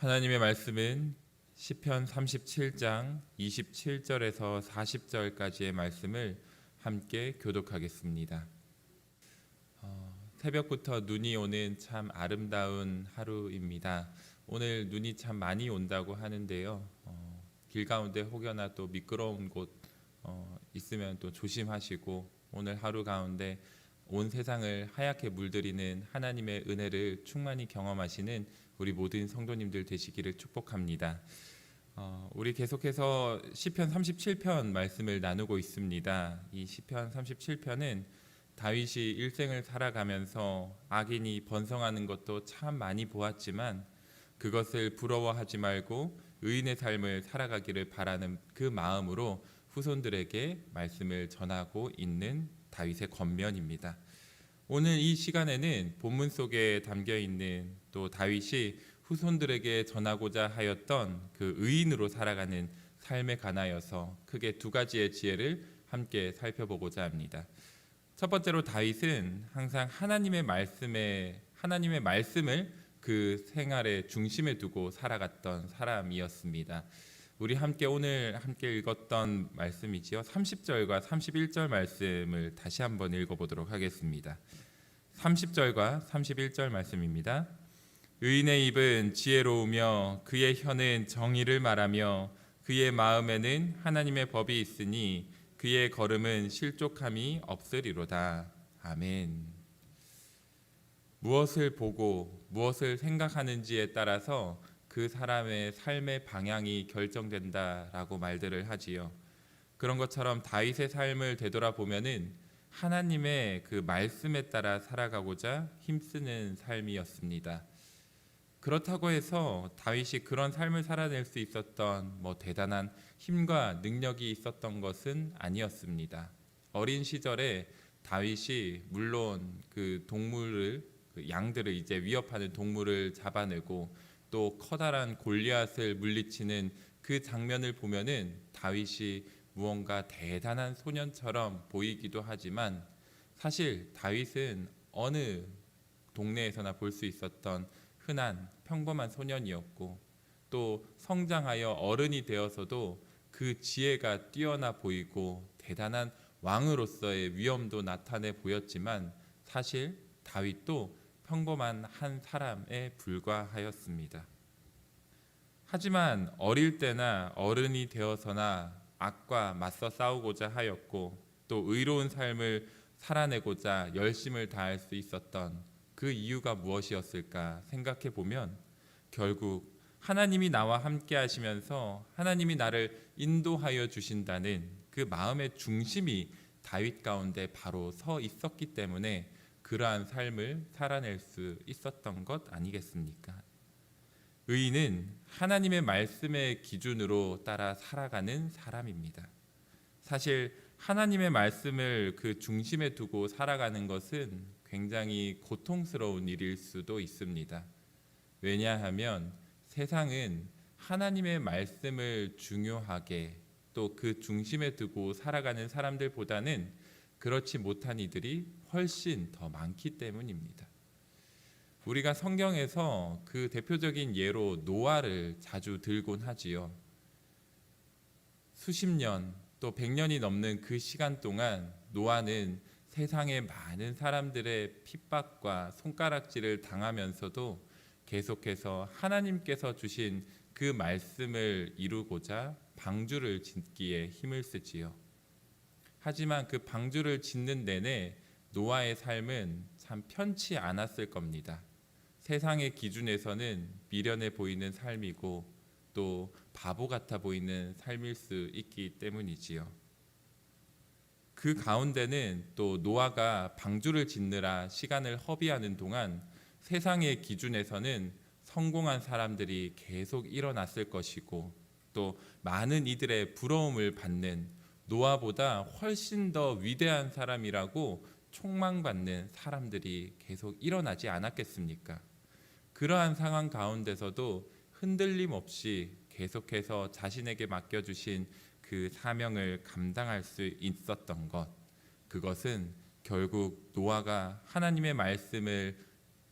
하나님의 말씀은 시편 37장 27절에서 40절까지의 말씀을 함께 교독하겠습니다. 새벽부터 눈이 오는 참 아름다운 하루입니다. 오늘 눈이 참 많이 온다고 하는데요. 길 가운데 혹여나 또 미끄러운 곳 있으면 또 조심하시고, 오늘 하루 가운데 온 세상을 하얗게 물들이는 하나님의 은혜를 충만히 경험하시는 우리 모든 성도님들 되시기를 축복합니다. 우리 계속해서 시편 37편 말씀을 나누고 있습니다. 이 시편 37편은 다윗이 일생을 살아가면서 악인이 번성하는 것도 참 많이 보았지만 그것을 부러워하지 말고 의인의 삶을 살아가기를 바라는 그 마음으로 후손들에게 말씀을 전하고 있는 다윗의 권면입니다. 오늘 이 시간에는 본문 속에 담겨 있는 또 다윗이 후손들에게 전하고자 하였던 그 의인으로 살아가는 삶에 관하여서 크게 두 가지의 지혜를 함께 살펴보고자 합니다. 첫 번째로 다윗은 항상 하나님의 말씀을 그 생활의 중심에 두고 살아갔던 사람이었습니다. 우리 오늘 함께 읽었던 말씀이지요. 30절과 31절 말씀을 다시 한번 읽어보도록 하겠습니다. 30절과 31절 말씀입니다. 의인의 입은 지혜로우며 그의 혀는 정의를 말하며 그의 마음에는 하나님의 법이 있으니 그의 걸음은 실족함이 없으리로다. 아멘. 무엇을 보고 무엇을 생각하는지에 따라서 그 사람의 삶의 방향이 결정된다라고 말들을 하지요. 그런 것처럼 다윗의 삶을 되돌아보면은 하나님의 그 말씀에 따라 살아가고자 힘쓰는 삶이었습니다. 그렇다고 해서 다윗이 그런 삶을 살아낼 수 있었던 대단한 힘과 능력이 있었던 것은 아니었습니다. 어린 시절에 다윗이 물론 그 양들을 이제 위협하는 동물을 잡아내고 또 커다란 골리앗을 물리치는 그 장면을 보면은 다윗이 무언가 대단한 소년처럼 보이기도 하지만 사실 다윗은 어느 동네에서나 볼 수 있었던 흔한 평범한 소년이었고, 또 성장하여 어른이 되어서도 그 지혜가 뛰어나 보이고 대단한 왕으로서의 위엄도 나타내 보였지만 사실 다윗도 평범한 한 사람에 불과하였습니다. 하지만 어릴 때나 어른이 되어서나 악과 맞서 싸우고자 하였고 또 의로운 삶을 살아내고자 열심을 다할 수 있었던 그 이유가 무엇이었을까 생각해 보면 결국 하나님이 나와 함께 하시면서 하나님이 나를 인도하여 주신다는 그 마음의 중심이 다윗 가운데 바로 서 있었기 때문에 그러한 삶을 살아낼 수 있었던 것 아니겠습니까? 의인은 하나님의 말씀의 기준으로 따라 살아가는 사람입니다. 사실 하나님의 말씀을 그 중심에 두고 살아가는 것은 굉장히 고통스러운 일일 수도 있습니다. 왜냐하면 세상은 하나님의 말씀을 중요하게 또 그 중심에 두고 살아가는 사람들보다는 그렇지 못한 이들이 훨씬 더 많기 때문입니다. 우리가 성경에서 그 대표적인 예로 노아를 자주 들곤 하지요. 수십 년 또 100년이 넘는 그 시간 동안 노아는 세상의 많은 사람들의 핍박과 손가락질을 당하면서도 계속해서 하나님께서 주신 그 말씀을 이루고자 방주를 짓기에 힘을 쓰지요. 하지만 그 방주를 짓는 내내 노아의 삶은 참 편치 않았을 겁니다. 세상의 기준에서는 미련해 보이는 삶이고 또 바보 같아 보이는 삶일 수 있기 때문이지요. 그 가운데는 또 노아가 방주를 짓느라 시간을 허비하는 동안 세상의 기준에서는 성공한 사람들이 계속 일어났을 것이고 또 많은 이들의 부러움을 받는 노아보다 훨씬 더 위대한 사람이라고 촉망받는 사람들이 계속 일어나지 않았겠습니까? 그러한 상황 가운데서도 흔들림 없이 계속해서 자신에게 맡겨주신 그 사명을 감당할 수 있었던 것, 그것은 결국 노아가 하나님의 말씀을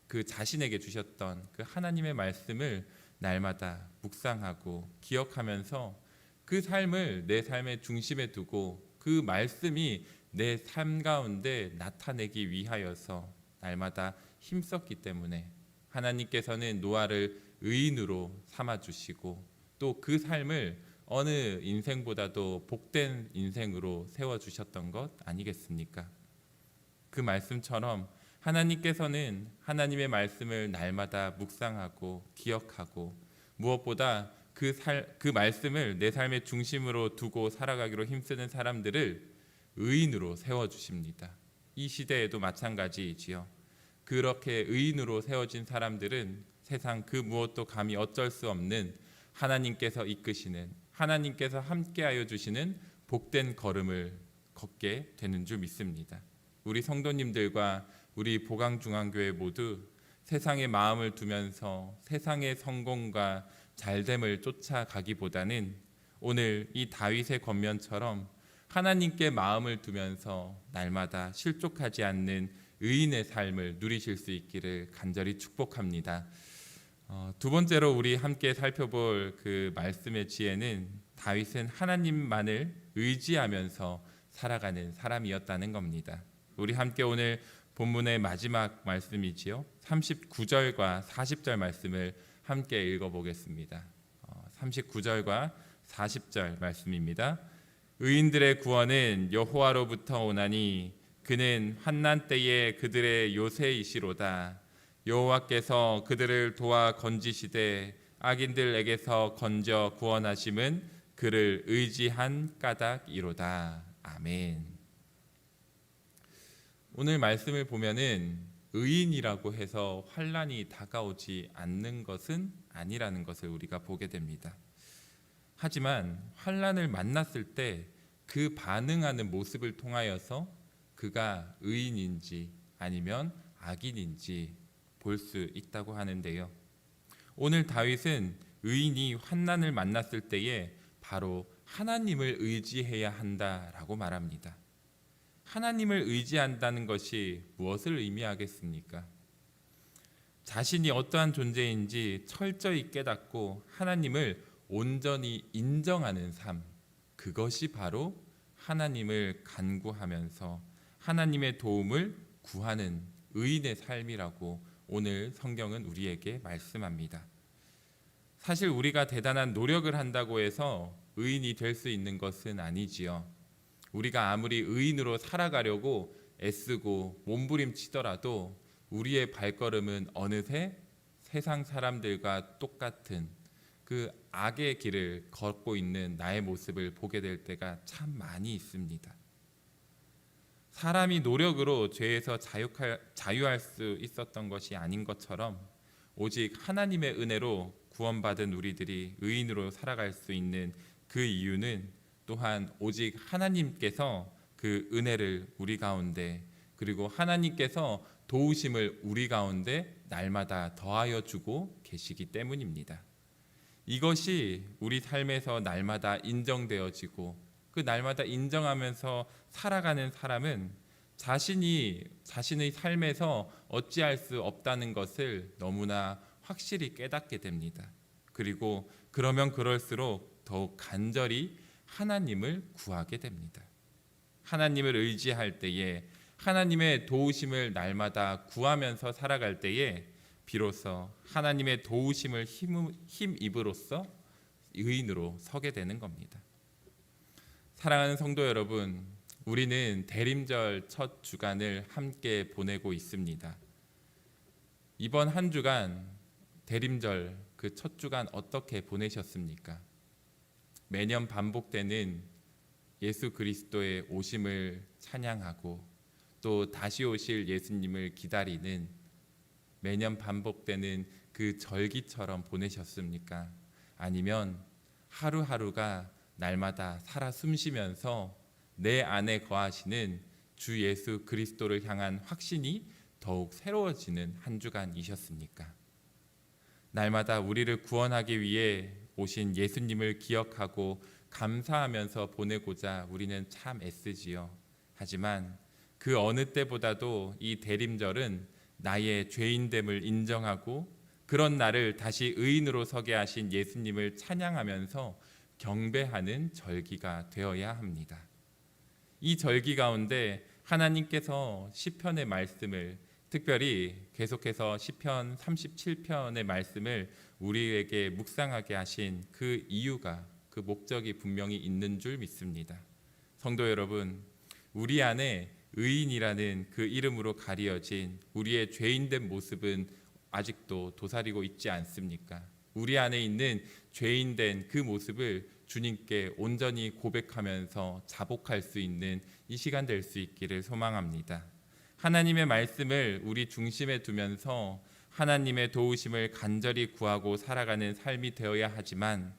그 자신에게 주셨던 그 하나님의 말씀을 날마다 묵상하고 기억하면서 그 삶을 내 삶의 중심에 두고 그 말씀이 내 삶 가운데 나타내기 위하여서 날마다 힘썼기 때문에 하나님께서는 노아를 의인으로 삼아주시고 또 그 삶을 어느 인생보다도 복된 인생으로 세워주셨던 것 아니겠습니까? 그 말씀처럼 하나님께서는 하나님의 말씀을 날마다 묵상하고 기억하고 무엇보다 그 말씀을 내 삶의 중심으로 두고 살아가기로 힘쓰는 사람들을 의인으로 세워주십니다. 이 시대에도 마찬가지이지요. 그렇게 의인으로 세워진 사람들은 세상 그 무엇도 감히 어쩔 수 없는 하나님께서 이끄시는, 하나님께서 함께하여 주시는 복된 걸음을 걷게 되는 줄 믿습니다. 우리 성도님들과 우리 보강중앙교회 모두 세상의 마음을 두면서 세상의 성공과 잘됨을 쫓아가기보다는 오늘 이 다윗의 권면처럼 하나님께 마음을 두면서 날마다 실족하지 않는 의인의 삶을 누리실 수 있기를 간절히 축복합니다. 두 번째로 우리 함께 살펴볼 그 말씀의 지혜는 다윗은 하나님만을 의지하면서 살아가는 사람이었다는 겁니다. 우리 함께 오늘 본문의 마지막 말씀이지요. 39절과 40절 말씀을 함께 읽어보겠습니다. 39절과 40절 말씀입니다. 의인들의 구원은 여호와로부터 오나니 그는 환난 때에 그들의 요새이시로다. 여호와께서 그들을 도와 건지시되 악인들에게서 건져 구원하심은 그를 의지한 까닭이로다. 아멘. 오늘 말씀을 보면은 의인이라고 해서 환난이 다가오지 않는 것은 아니라는 것을 우리가 보게 됩니다. 하지만 환난을 만났을 때 그 반응하는 모습을 통하여서 그가 의인인지 아니면 악인인지 볼 수 있다고 하는데요. 오늘 다윗은 의인이 환난을 만났을 때에 바로 하나님을 의지해야 한다라고 말합니다. 하나님을 의지한다는 것이 무엇을 의미하겠습니까? 자신이 어떠한 존재인지 철저히 깨닫고 하나님을 온전히 인정하는 삶, 그것이 바로 하나님을 간구하면서 하나님의 도움을 구하는 의인의 삶이라고 오늘 성경은 우리에게 말씀합니다. 사실 우리가 대단한 노력을 한다고 해서 의인이 될 수 있는 것은 아니지요. 우리가 아무리 의인으로 살아가려고 애쓰고 몸부림치더라도 우리의 발걸음은 어느새 세상 사람들과 똑같은 그 악의 길을 걷고 있는 나의 모습을 보게 될 때가 참 많이 있습니다. 사람이 노력으로 죄에서 자유할 수 있었던 것이 아닌 것처럼 오직 하나님의 은혜로 구원받은 우리들이 의인으로 살아갈 수 있는 그 이유는 또한 오직 하나님께서 그 은혜를 우리 가운데 그리고 하나님께서 도우심을 우리 가운데 날마다 더하여 주고 계시기 때문입니다. 이것이 우리 삶에서 날마다 인정되어지고 그 날마다 인정하면서 살아가는 사람은 자신의 삶에서 어찌할 수 없다는 것을 너무나 확실히 깨닫게 됩니다. 그리고 그러면 그럴수록 더욱 간절히 하나님을 구하게 됩니다. 하나님을 의지할 때에 하나님의 도우심을 날마다 구하면서 살아갈 때에 비로소 하나님의 도우심을 힘입으로써 의인으로 서게 되는 겁니다. 사랑하는 성도 여러분, 우리는 대림절 첫 주간을 함께 보내고 있습니다. 이번 한 주간 대림절 그 첫 주간 어떻게 보내셨습니까? 매년 반복되는 예수 그리스도의 오심을 찬양하고 또 다시 오실 예수님을 기다리는 매년 반복되는 그 절기처럼 보내셨습니까? 아니면 하루하루가 날마다 살아 숨쉬면서 내 안에 거하시는 주 예수 그리스도를 향한 확신이 더욱 새로워지는 한 주간이셨습니까? 날마다 우리를 구원하기 위해 오신 예수님을 기억하고 감사하면서 보내고자 우리는 참 애쓰지요. 하지만 그 어느 때보다도 이 대림절은 나의 죄인됨을 인정하고 그런 나를 다시 의인으로 서게 하신 예수님을 찬양하면서 경배하는 절기가 되어야 합니다. 이 절기 가운데 하나님께서 시편의 말씀을, 특별히 계속해서 시편 37편의 말씀을 우리에게 묵상하게 하신 그 이유가, 그 목적이 분명히 있는 줄 믿습니다. 성도 여러분, 우리 안에 의인이라는 그 이름으로 가리어진 우리의 죄인된 모습은 아직도 도사리고 있지 않습니까? 우리 안에 있는 죄인된 그 모습을 주님께 온전히 고백하면서 자복할 수 있는 이 시간 될 수 있기를 소망합니다. 하나님의 말씀을 우리 중심에 두면서 하나님의 도우심을 간절히 구하고 살아가는 삶이 되어야 하지만,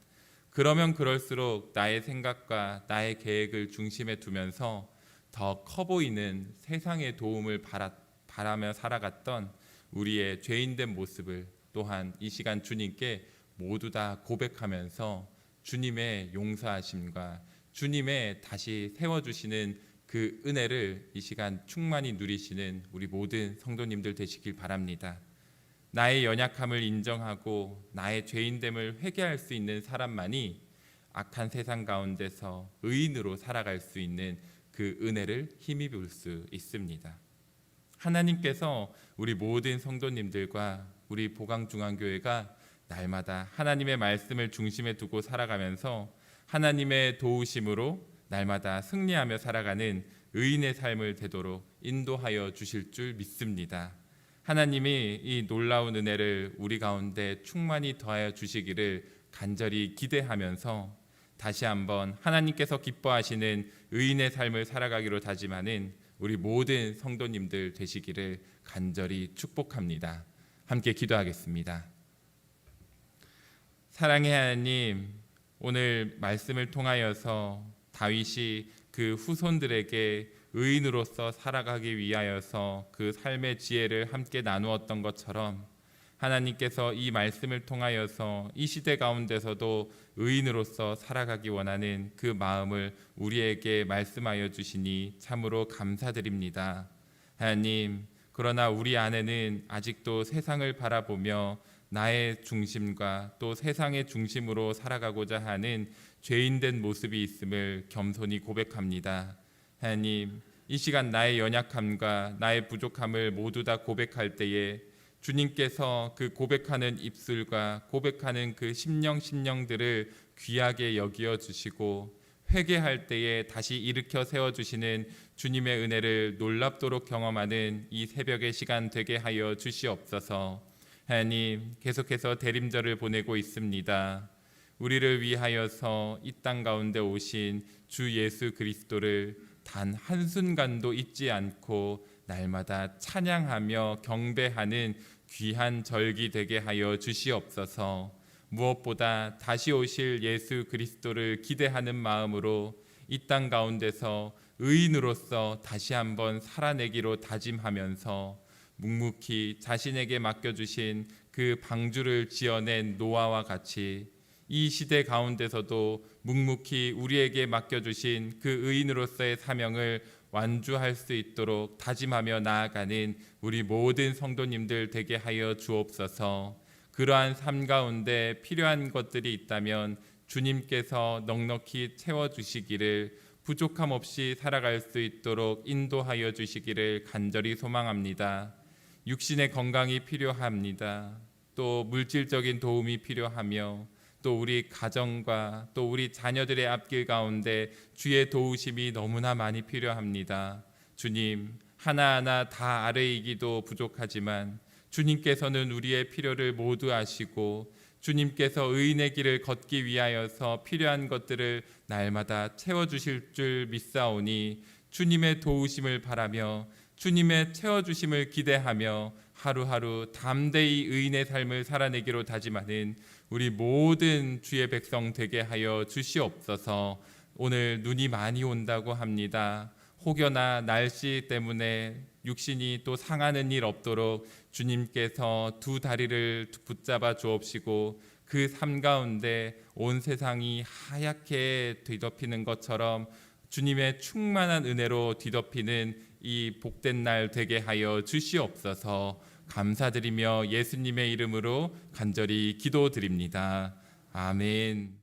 그러면 그럴수록 나의 생각과 나의 계획을 중심에 두면서 더 커 보이는 세상의 도움을 바라며 살아갔던 우리의 죄인된 모습을 또한 이 시간 주님께 모두 다 고백하면서 주님의 용서하심과 주님의 다시 세워주시는 그 은혜를 이 시간 충만히 누리시는 우리 모든 성도님들 되시길 바랍니다. 나의 연약함을 인정하고 나의 죄인됨을 회개할 수 있는 사람만이 악한 세상 가운데서 의인으로 살아갈 수 있는 그 은혜를 힘입을 수 있습니다. 하나님께서 우리 모든 성도님들과 우리 보강중앙교회가 날마다 하나님의 말씀을 중심에 두고 살아가면서 하나님의 도우심으로 날마다 승리하며 살아가는 의인의 삶을 되도록 인도하여 주실 줄 믿습니다. 하나님이 이 놀라운 은혜를 우리 가운데 충만히 더하여 주시기를 간절히 기대하면서 다시 한번 하나님께서 기뻐하시는 의인의 삶을 살아가기로 다짐하는 우리 모든 성도님들 되시기를 간절히 축복합니다. 함께 기도하겠습니다. 사랑의 하나님, 오늘 말씀을 통하여서 다윗이 그 후손들에게 의인으로서 살아가기 위하여서 그 삶의 지혜를 함께 나누었던 것처럼 하나님께서 이 말씀을 통하여서 이 시대 가운데서도 의인으로서 살아가기 원하는 그 마음을 우리에게 말씀하여 주시니 참으로 감사드립니다. 하나님, 그러나 우리 안에는 아직도 세상을 바라보며 나의 중심과 또 세상의 중심으로 살아가고자 하는 죄인된 모습이 있음을 겸손히 고백합니다. 하나님, 이 시간 나의 연약함과 나의 부족함을 모두 다 고백할 때에 주님께서 그 고백하는 입술과 고백하는 그 심령들을 귀하게 여기어 주시고 회개할 때에 다시 일으켜 세워주시는 주님의 은혜를 놀랍도록 경험하는 이 새벽의 시간 되게 하여 주시옵소서. 하나님, 계속해서 대림절을 보내고 있습니다. 우리를 위하여서 이 땅 가운데 오신 주 예수 그리스도를 단 한순간도 잊지 않고 날마다 찬양하며 경배하는 귀한 절기 되게 하여 주시옵소서. 무엇보다 다시 오실 예수 그리스도를 기대하는 마음으로 이 땅 가운데서 의인으로서 다시 한번 살아내기로 다짐하면서 묵묵히 자신에게 맡겨주신 그 방주를 지어낸 노아와 같이 이 시대 가운데서도 묵묵히 우리에게 맡겨주신 그 의인으로서의 사명을 완주할 수 있도록 다짐하며 나아가는 우리 모든 성도님들 되게 하여 주옵소서. 그러한 삶 가운데 필요한 것들이 있다면 주님께서 넉넉히 채워주시기를, 부족함 없이 살아갈 수 있도록 인도하여 주시기를 간절히 소망합니다. 육신의 건강이 필요합니다. 또 물질적인 도움이 필요하며 또 우리 가정과 또 우리 자녀들의 앞길 가운데 주의 도우심이 너무나 많이 필요합니다. 주님, 하나하나 다 아뢰이기도 부족하지만 주님께서는 우리의 필요를 모두 아시고 주님께서 의인의 길을 걷기 위하여서 필요한 것들을 날마다 채워주실 줄 믿사오니 주님의 도우심을 바라며 주님의 채워주심을 기대하며 하루하루 담대히 의인의 삶을 살아내기로 다짐하는 우리 모든 주의 백성 되게 하여 주시옵소서. 오늘 눈이 많이 온다고 합니다. 혹여나 날씨 때문에 육신이 또 상하는 일 없도록 주님께서 두 다리를 붙잡아 주옵시고 그 삶 가운데 온 세상이 하얗게 뒤덮이는 것처럼 주님의 충만한 은혜로 뒤덮이는 이 복된 날 되게 하여 주시옵소서. 감사드리며 예수님의 이름으로 간절히 기도드립니다. 아멘.